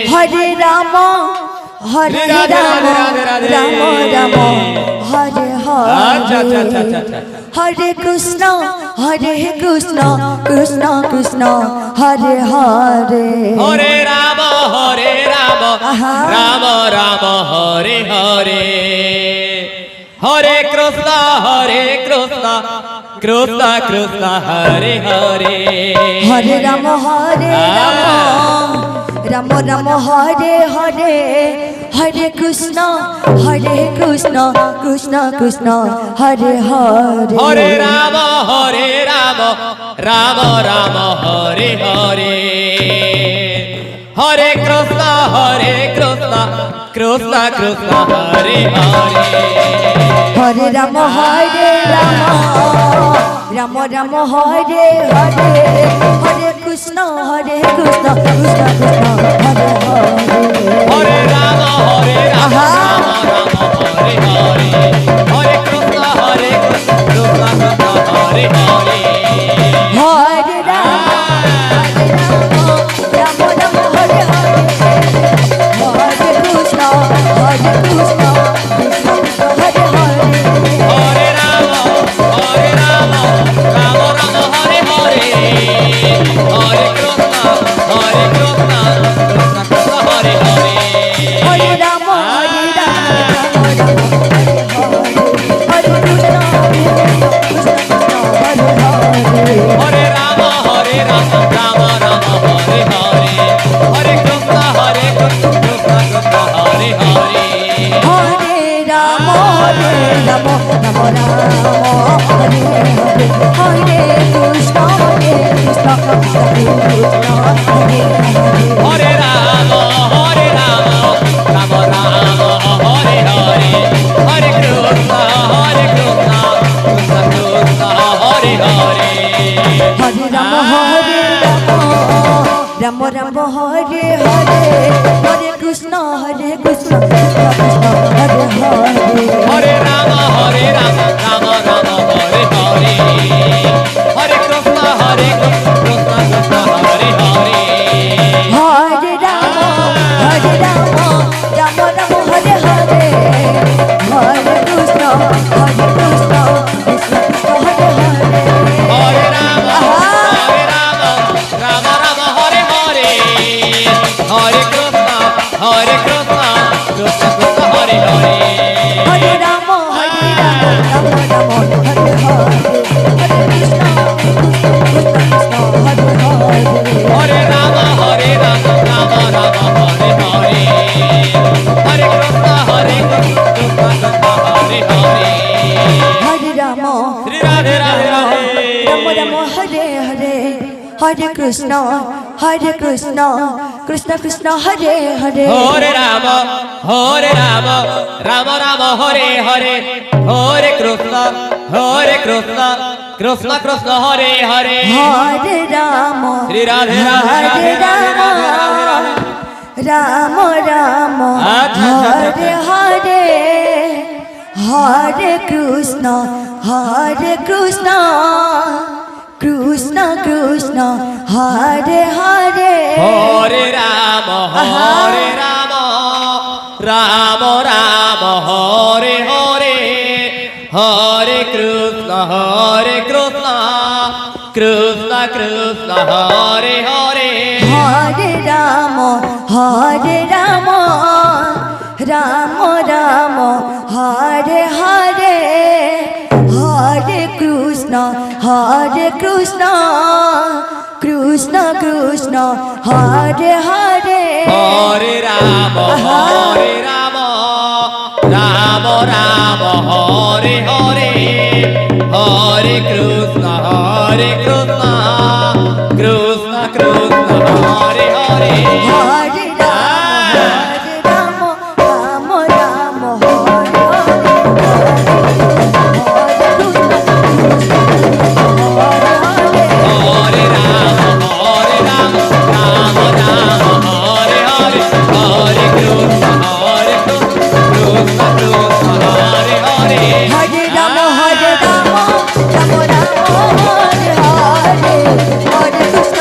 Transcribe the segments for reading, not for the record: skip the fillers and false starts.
হরে রাম হরে রাম রাম রাম হরে হরে হরে কৃষ্ণ কৃষ্ণ কৃষ্ণ হরে হরে হরে রাম রাম রাম হরে হরে হরে কৃষ্ণ কৃষ্ণ কৃষ্ণ হরে হরে হরে রাম রাম রাম হরে হরে হরে কৃষ্ণ কৃষ্ণ কৃষ্ণ হরে হরে হরে রাম রাম রাম হরে হরে হরে কৃষ্ণ কৃষ্ণ কৃষ্ণ হরে হরে হরে রাম রাম রাম হরে হরে হরে কৃষ্ণ কৃষ্ণ কৃষ্ণ হরে হরে হরে রাম রাম রাম হরে হরে হরে কৃষ্ণ কৃষ্ণ হরে হরে হরে রাম রাম রাম হরে হরে হরে কৃষ্ণ কৃষ্ণ কৃষ্ণ হরে হরে হরে রাম রাম রাম হরে হরে হরে কৃষ্ণ কৃষ্ণ কৃষ্ণ হরে হরে হরে রাম হরে কৃষ্ণ হরে রাম রাম রাম হরে হরে হরে কৃষ্ণ কৃষ্ণ হরে হরে হরে রাম রাম রাম হরে হরে হরে কৃষ্ণ কৃষ্ণ কৃষ্ণ হরে হরে হরে রাম রাম রাম হরে হরে হরে কৃষ্ণ কৃষ্ণ কৃষ্ণ হরে হরে হরে রাম রাম রাম হরে হরে হরে কৃষ্ণ কৃষ্ণ কৃষ্ণ হরে হরে হরে রাম রাম রাম হরে হরে হরে কৃষ্ণ কৃষ্ণ কৃষ্ণ হরে হরে হরে রাম রাম রাম হরে হরে হরে কৃষ্ণ কৃষ্ণ কৃষ্ণ হরে হরে হরে রাম রাম রাম হরে হরে হরে কৃষ্ণ কৃষ্ণ কৃষ্ণ হরে হরে হরে রাম রাম রাম হরে হরে হরে কৃষ্ণ কৃষ্ণ হরে হরে হরে রাম রাম রাম হরে হরে হরে কৃষ্ণ কৃষ্ণ হরে হরে হরে রাম শ্রী রাধে রাধে রাধে রাম রাম হরে হরে হরে কৃষ্ণ কৃষ্ণ কৃষ্ণ হরে হরে হরে রাম রাম রাম হরে হরে হরে কৃষ্ণ কৃষ্ণ কৃষ্ণ হরে হরে হরে রাম শ্রী রাধে রাধে হরে Radhe Ram Ram Ram Hare Hare Hare Krishna Krishna Krishna Hare Hare Hare Ram Ram Ram Hare Hare Hare Krishna Krishna Krishna Hare Hare Hare Ram Ram Ram Hare Hare Hare Krishna Krishna Krishna Hare Hare Hare Ram Ram Ram Hare Hare Hare Krishna Krishna Krishna Hare Hare Hare Ram Ram Hare Hare Ram Ram Ram Hare Hare Hare Krishna Krishna Hare Hare Hare Ram Ram Hare Hare Hare Krishna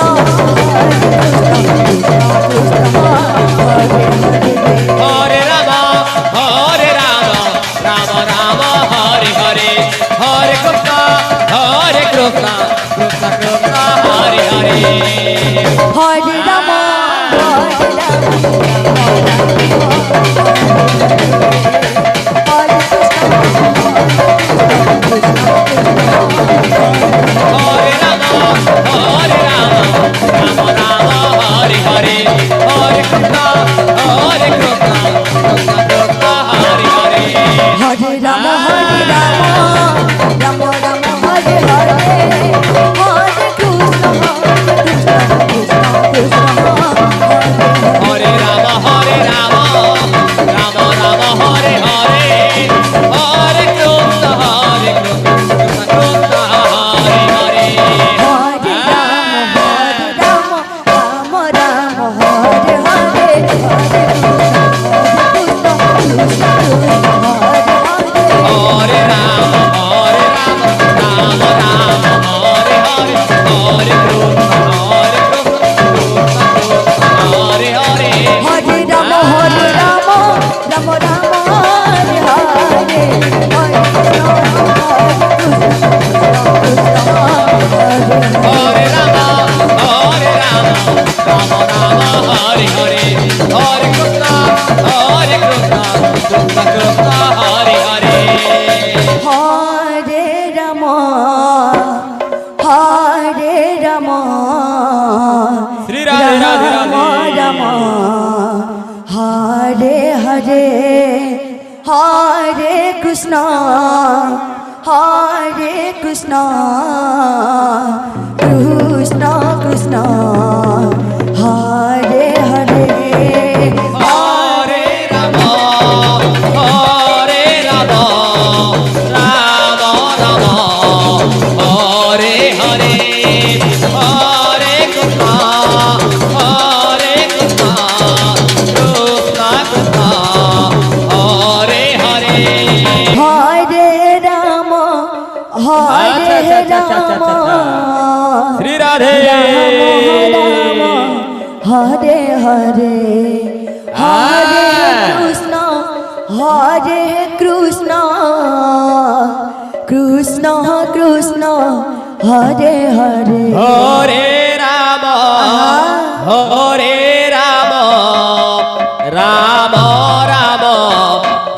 Krishna Hare Krishna, Krishna Krishna, Hare Hare. Hare Rama, Hare Rama, Shri Radhe Radhe Rama Radhe. Rama, Hare Hare, Hare Krishna, Hare Krishna, Krishna Krishna, Hare Hare. Hare Rama, Hare Rama, Rama Rama, Hare Hare, Hare Krishna, Hare Krishna, Krishna Krishna, Hare Hare. Hare Rama, Hare Rama, Shri Radhe. Rama, Hare Hare, Hare Krishna, Hare Krishna, Krishna Krishna, Hare Hare. Hare Rama, Hare Rama, Rama Rama,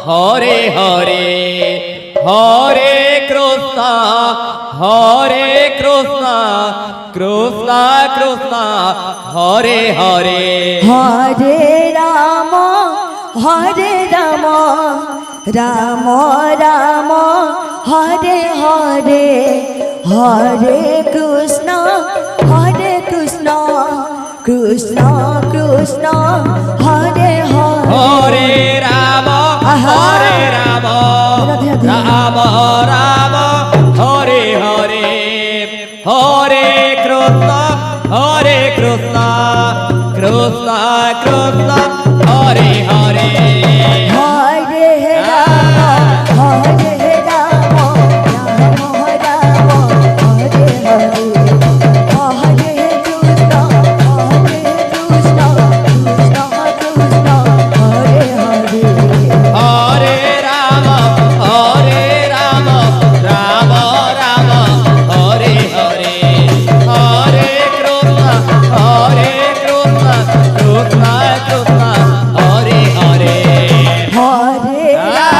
Hare Hare, Hare Krishna, Hare Krishna, Krishna Krishna, Hare Hare. Hare Rama, Hare Rama, Rama Rama, Hare Hare, Hare Krishna, Hare Krishna, Krishna Krishna, Hare Hare. Hare Rama, Hare Rama, Rama Rama, Hare Hare, Hare Krishna, Hare Krishna, Krishna Krishna, Hare Hare. Hare Rama, Hare Rama, Rama Rama, Hare Hare, Hare Krishna, Hare Krishna, Krishna Krishna, Hare Hare. Hare Rama, Hare Rama, Rama Rama, Hare Hare, Hare Krishna, Hare Krishna, Krishna Krishna, Hare Hare. Hare Rama,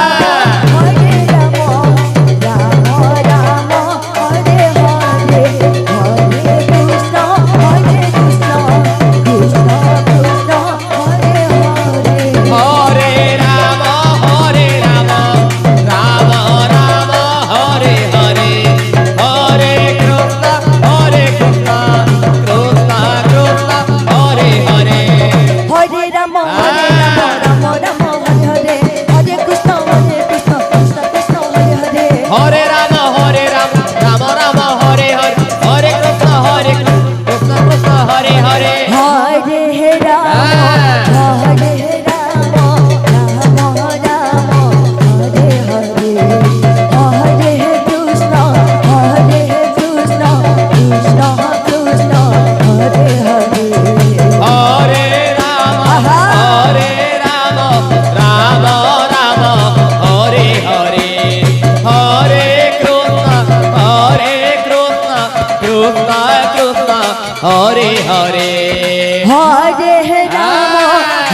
Hare Rama, Rama Rama, Hare Hare, Hare Krishna, Hare Krishna, Krishna Krishna, Hare Hare. Hare Rama, Hare Rama, Rama Rama, Hare Hare, Hare Krishna, Hare Krishna, Krishna Krishna, Hare Hare. Hare Rama, Hare Rama, Rama Rama, Hare Hare, Hare Krishna, Krishna Krishna, Hare Hare. Hare Rama, Hare Rama, Rama Rama, Hare Hare, Hare Krishna, Krishna Krishna, Hare Hare. Hare Rama, Hare Rama, Rama Rama, Hare Hare, Hare Krishna, Krishna Krishna, Hare Hare. Hare Rama, Hare Rama, Rama Rama, Hare Hare, Hare Krishna, Krishna Krishna, Hare Hare. Hare Rama,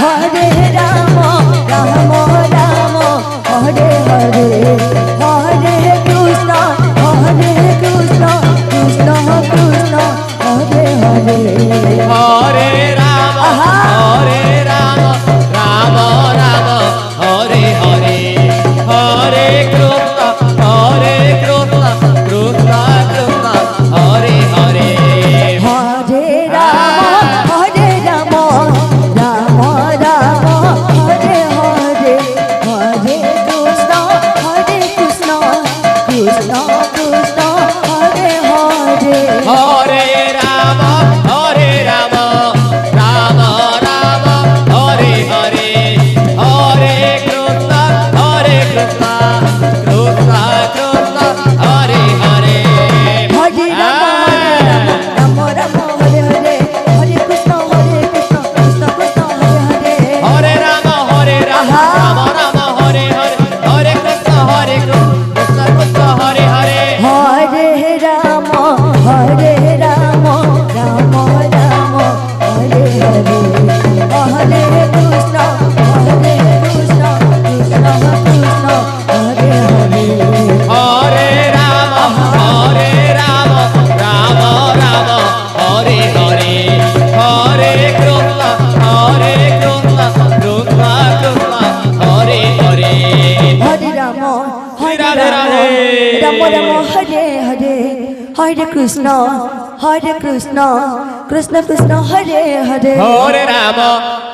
Hare Rama, Rama Rama, Hare Hare, Hare Krishna, Krishna Krishna, Hare Hare. Hare Rama, Hare Rama, Rama Rama, Hare Hare, Hare Krishna, Krishna Krishna, Hare Hare. Hare Rama, Hare Rama, Rama Rama, Hare Hare, Hare Krishna, Krishna Krishna, Hare Hare. Hare Rama, Hare Rama, Rama Rama, Hare Hare, Hare Krishna, Krishna Krishna, Hare Hare. Hare Rama, Rama Rama, Hare Hare, Hare Krishna, Krishna Krishna, Hare Hare. Hare Rama, Hare Krishna, Krishna Krishna, Hare Hare.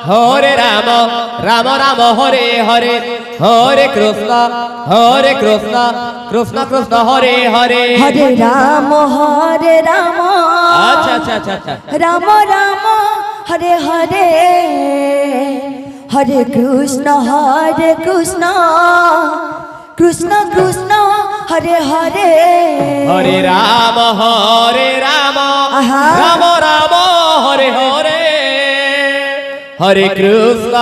Hare Rama, Rama Rama, Hare Hare, Hare Krishna, Krishna Krishna, Hare Hare. Hare Rama, আচ্ছা আচ্ছা আচ্ছা আচ্ছা Rama Rama, Hare Hare. Hare Krishna, Krishna Krishna, Hare Hare. Hare Rama, Aha. Rama Rama, Hare Hare, Hare Krishna,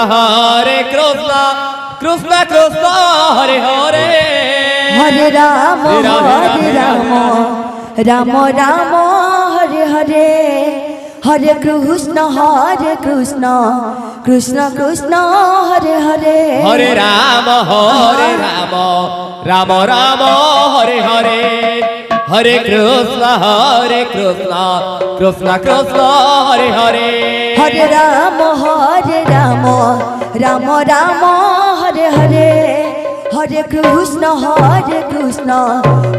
Krishna Krishna, Hare Hare. Hare Rama, Rama Rama, Hare Hare. Hare Krishna, Krishna Krishna, Hare Hare. Hare Rama, Rama Rama, Hare Hare, Hare Krishna, Krishna Krishna, Hare Hare. Hare Rama, Rama Rama, Hare Hare. Hare Krishna,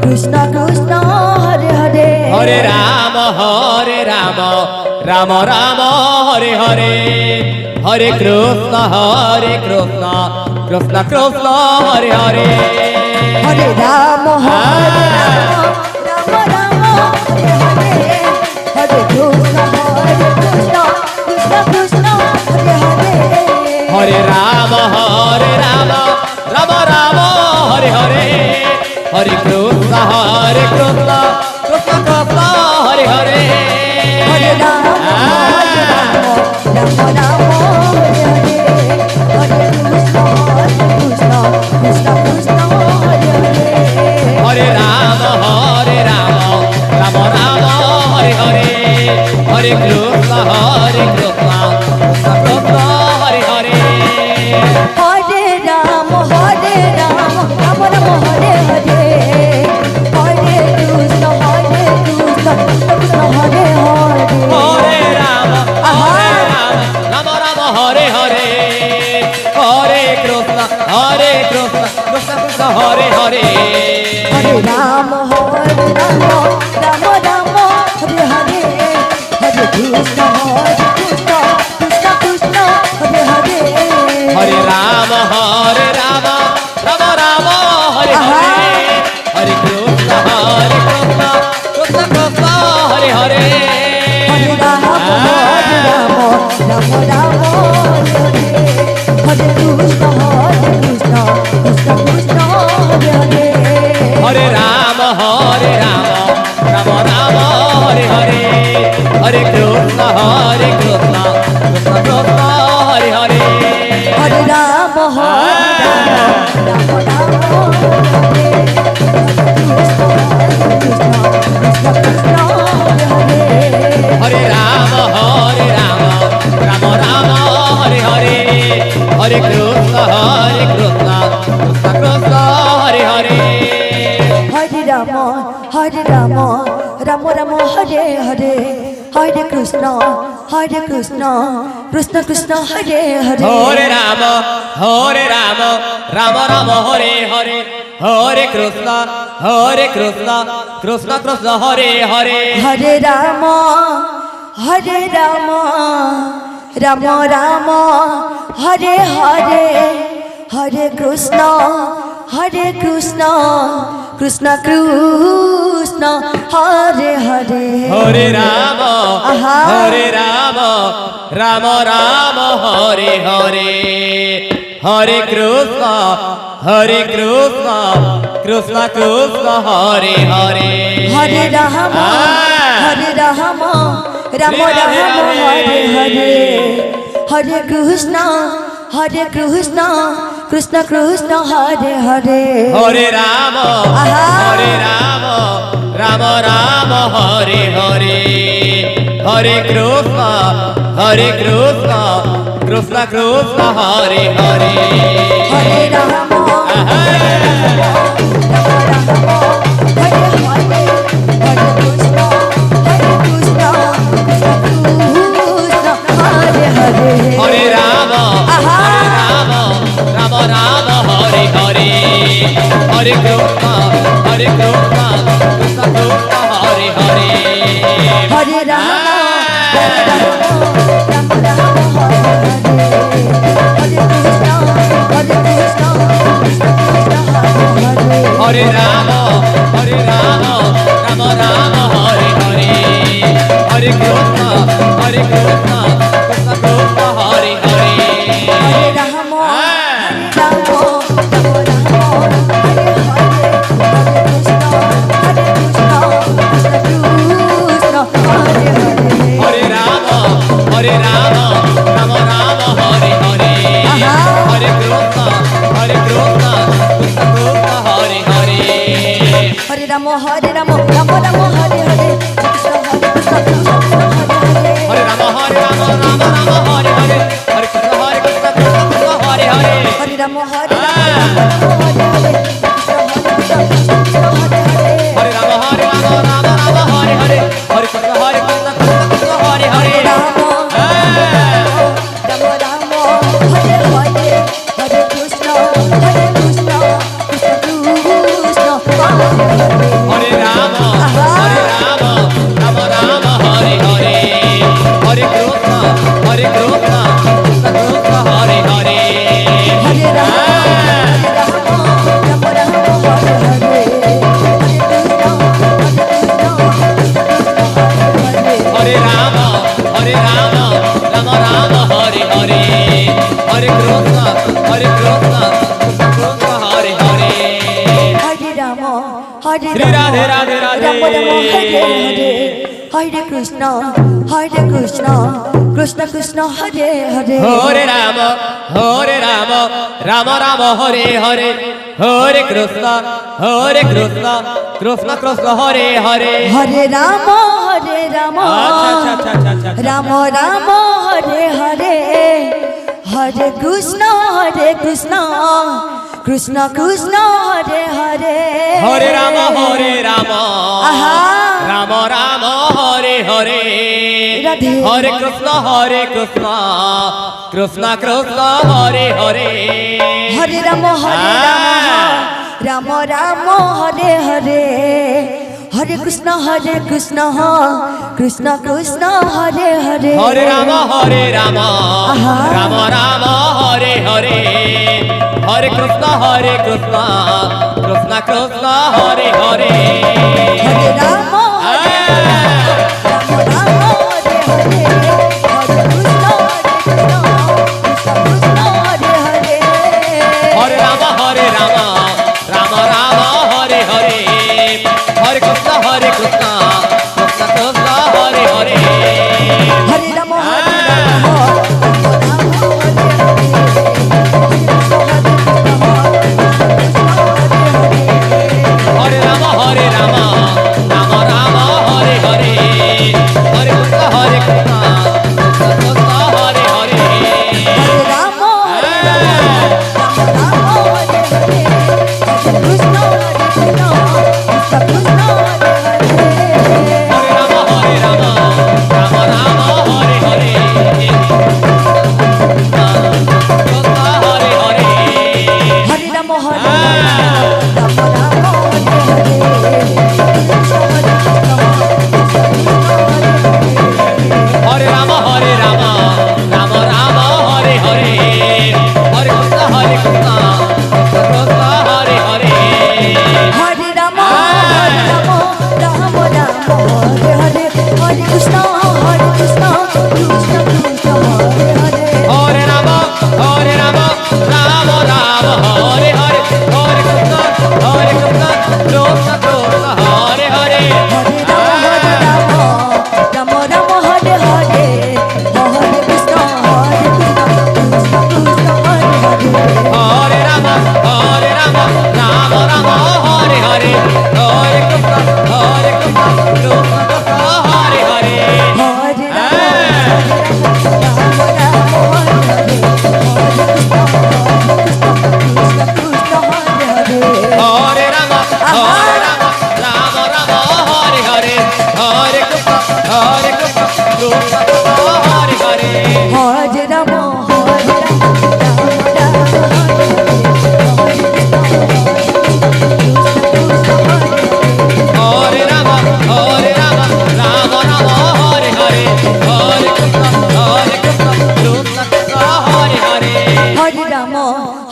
Krishna Krishna, Hare Hare. Hare Rama, Rama Rama, Hare Hare, Hare Krishna, Krishna Krishna, Hare Hare. Hare Rama, Rama Rama, Hare Hare. Hare Krishna, Krishna Krishna, Hare Hare. Hare Rama, Rama Rama, Hare Hare, Hare Krishna, Krishna Krishna, Hare Hare. Hare Rama, Rama Rama, Hare Hare. Hare Krishna, Krishna Krishna, Hare Hare. Hare Rama, Rama Rama, Hare Hare, Hare Krishna, Krishna Krishna, Hare Hare. Hare Rama, Rama Rama, Hare Hare. Hare Krishna, Krishna Krishna, Hare Hare. Hare Rama, Rama Rama, Hare Hare, Hare Krishna, Krishna Krishna, Hare Hare. Hare Rama, Rama Rama, Hare Hare. Hare Krishna, Krishna Krishna, Hare Hare. Hare Rama, Rama Rama, Hare Hare, Hare Krishna, Krishna Krishna, Hare Hare. Hare Rama, Rama Rama, Hare Hare. Hare Krishna, Krishna Krishna, Hare Hare. Hare Rama, Rama Rama, Hare Hare, Hare Krishna, Krishna Krishna, Hare Hare. Hare Rama, Rama Rama, Hare Hare. Krishna Krishna, Hare Hare. Hare Rama, Rama Rama, Hare Hare, Hare Krishna, Krishna Krishna, Hare Hare. Hare Rama, Rama Rama, Hare Hare. Hare Krishna, Krishna Krishna, Hare Hare. Hare Rama, Rama Rama, Hare Hare, Hare Krishna, Krishna Krishna, Hare Hare. Hare Rama, Rama Rama, Hare Hare. Hare Krishna, Krishna Krishna, Hare Hare. Hare Rama, Aha. Rama Rama, Hare Hare, Hare Krishna, Krishna Krishna, Hare Hare. Hare Rama, Rama Rama, Hare Hare. Hare Krishna, Krishna Krishna, Hare Hare. Hare Rama, Aha. Rama Rama, Hare Hare, Hare Krishna, Krishna Krishna, Hare Hare. Hare Rama, Rama Rama, Hare Hare. Hare Krishna, Krishna Krishna, Hare Hare. Hare Rama, Aha. Rama Rama, Hare Hare, Hare Krishna, Krishna Krishna, Hare Hare. Hare Rama, Hare Rama, Rama Rama, Hare Hare. Hare Krishna, Hare Krishna, Krishna Krishna, Hare Hare. Hare Rama, Hare Rama, Rama Rama, Hare Hare. Hare Krishna, Hare Krishna, Krishna Krishna, Hare Hare. Hare Rama, Hare Rama, Rama Rama, Hare Hare, Krishna Hare Krishna, Krishna Krishna, Hare Hare. Hare Rama, Hare Rama, Rama Rama, Hare Hare. Hare Krishna, Hare Krishna, Krishna Krishna, Hare Hare. Hare Rama, Hare Rama, Rama Rama, Hare Hare, Krishna Hare Krishna, Krishna Krishna, Hare Hare. Hare Rama, Hare Rama, Rama Rama, Hare Hare. Hare Krishna, Hare Krishna, Krishna Krishna, Hare Hare. Rama, Rama Rama, Hare Hare, Hare Krishna, Hare Krishna, Krishna Krishna, Hare Hare. Hare Rama, Hare Rama, Rama Rama, Hare Hare. Hare Krishna, Hare Krishna, Krishna Krishna, Hare Hare. Hare Rama, Rama Rama, Hare Hare, Hare Krishna, Hare Krishna, Hare Hare. Hare Rama, Hare Rama, Rama Rama, Hare Hare. Hare Krishna, Hare Krishna, Krishna Krishna, Hare Hare. Hare Rama, Hare Shri Radhe, Radhe, Radhe. Rama Rama, Hare Hare, Hare Krishna, Krishna Krishna, Hare Hare. Hare Rama, Hare Rama, Rama Rama, Hare Hare. Hare Krishna, Krishna Krishna, Hare Hare. Hare Rama, Hare Rama, अच्छा। Rama Rama, Hare Hare, Hare Krishna, Krishna Krishna, Hare Hare. Hare Rama, Hare Rama, Aha. Rama Rama, Hare Hare. Radhe. Hare Krishna, Krishna Krishna, Hare Hare. Hare Rama, Hare Rama, Rama Rama, Hare Hare, Hare Krishna, Krishna Krishna, Hare Hare. Hare Rama, Hare Rama, Aha. Rama Rama, Hare Hare. Hare Krishna, Krishna Krishna, Hare Hare. Hare Rama, Hare Rama, Rama Rama, Hare Hare, Hare Krishna, Krishna Krishna, Hare Hare. Hare Rama, Hare Rama, Rama Rama, Hare Hare. Hare Krishna, Krishna Krishna, Hare Hare. Hare Rama, Hare Rama, Rama Rama, Hare Hare, Hare Krishna, Krishna Krishna, Hare Hare. Hare Rama, Hare Rama, Rama Rama,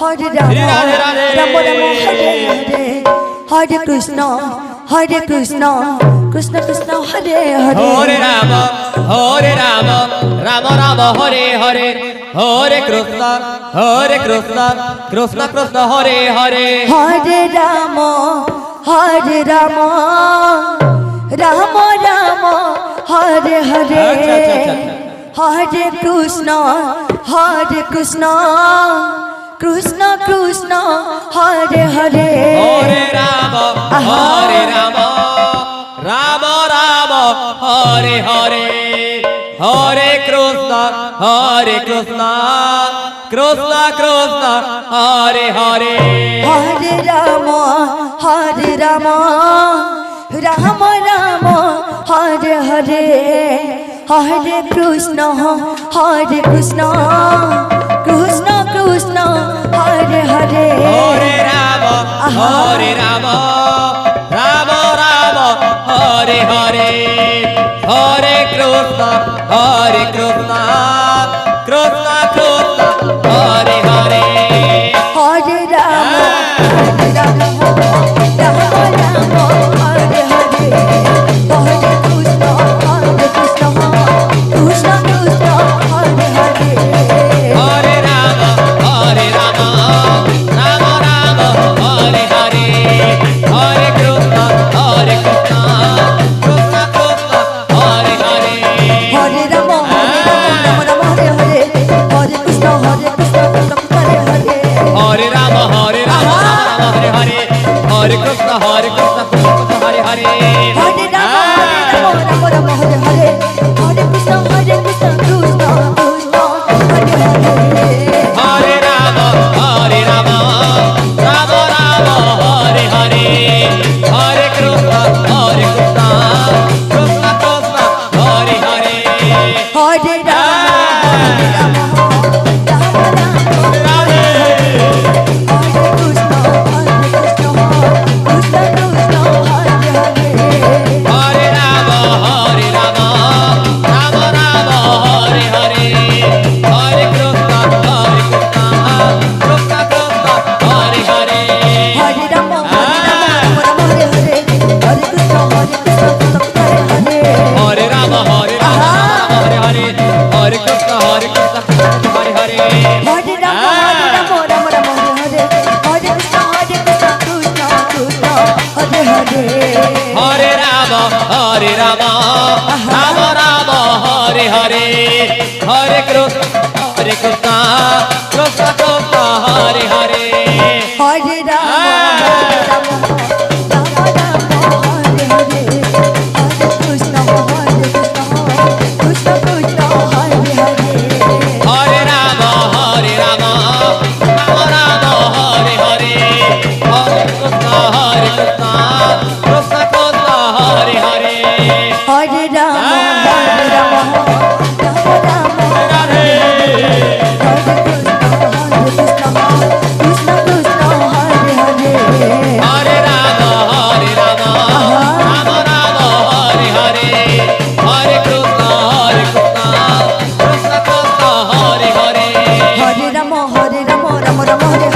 Hare Rama, Radhe Radhe. Rama Rama Hare Hare, Hare Krishna, Krishna Krishna Hare Hare. Hare Rama, Rama Rama Hare Hare, Hare Krishna, Krishna Krishna Hare Hare. Hare Rama, Rama Rama, Hare Hare. Hare Krishna, Krishna Krishna Hare Hare. Hare Rama, Rama Rama Hare Hare, Hare Krishna, Krishna Krishna Hare Hare. Hare Rama, Rama Rama, Hare Hare. Hare Krishna, Krishna Krishna Hare Hare. Hare Rama, Rama Rama Hare Hare, Hare Krishna, Krishna Krishna Hare Hare. Hare Rama, Rama Hare Hare. Hare Krishna, Krishna Hare Hare. Hare Rama, Rama Rama Hare Hare, Hare Krishna, Krishna Hare Hare. Hare Rama, Rama Hare Hare. Hare Krishna, Krishna Hare Hare. Hare Rama, Hare Hare, Hare Krishna, Krishna Hare Hare. Hare Rama, Rama Hare Hare. Hare Krishna, Krishna Hare Hare. Hare Rama, Rama Rama Hare Hare, Hare Krishna, Krishna Hare Hare. Hare Rama, Rama Hare Hare. Hare Krishna, Krishna Hare Hare. Hare Rama, Rama Rama Hare Hare, Hare Krishna, Krishna Hare Hare. Hare Rama, Rama Hare Hare. Hare Krishna, Hare Hare. Hare Rama, Hare Hare, Hare Krishna, Hare Hare. Hare Rama, Rama Hare Hare. Hare Krishna, Krishna Hare Hare. Hare Rama, Rama Rama Hare Hare, Hare Krishna, Krishna Hare Hare. Hare Rama, Rama Hare Hare. Hare Krishna, Krishna Hare Hare. Hare Rama, Rama Rama Hare Hare, Hare Krishna, Krishna Hare Hare. Hare Rama, Rama Hare Hare. Hare Krishna, Krishna Hare Hare. Hare Rama, Rama Rama Hare Hare, Hare Krishna, Krishna Hare Hare. Hare Rama, Rama Hare